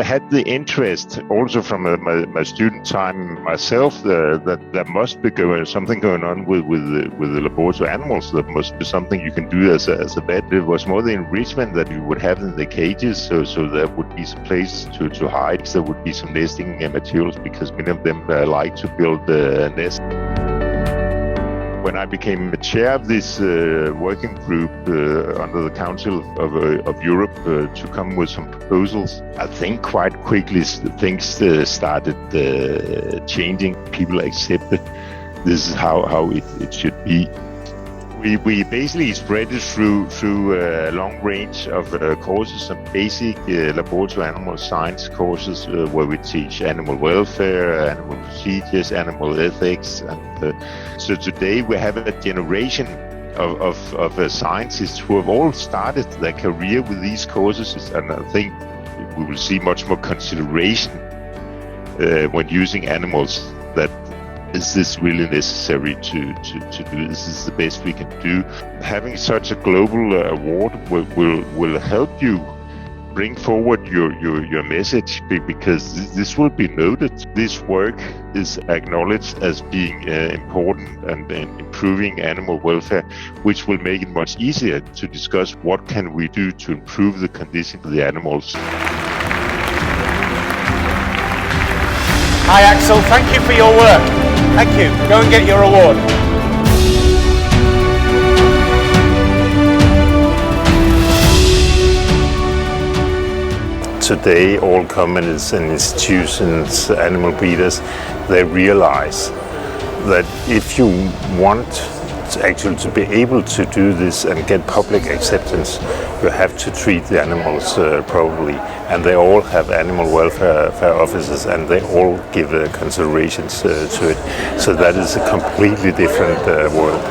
had the interest also from my student time myself that there must be something going on with the laboratory animals. There must be something you can do as a vet. It was more the enrichment that you would have in the cages, so there would be some places to hide. There would be some nesting materials because many of them like to build a nest. When I became the chair of this working group under the Council of Europe to come with some proposals, I think quite quickly things started changing. People accepted this is how it should be. We basically spread it through a long range of courses, some basic laboratory animal science courses where we teach animal welfare, animal procedures, animal ethics. And so today we have a generation of scientists who have all started their career with these courses, and I think we will see much more consideration when using animals. That is this really necessary to do? This is the best we can do. Having such a global award will help you bring forward your message, because this will be noted. This work is acknowledged as being important and improving animal welfare, which will make it much easier to discuss what can we do to improve the condition of the animals. Hi Axel, thank you for your work. Thank you. Go and get your award. Today, all companies and institutions, animal breeders, they realize that if you want to be able to do this and get public acceptance, you have to treat the animals properly. And they all have animal welfare officers, and they all give considerations to it. So that is a completely different world.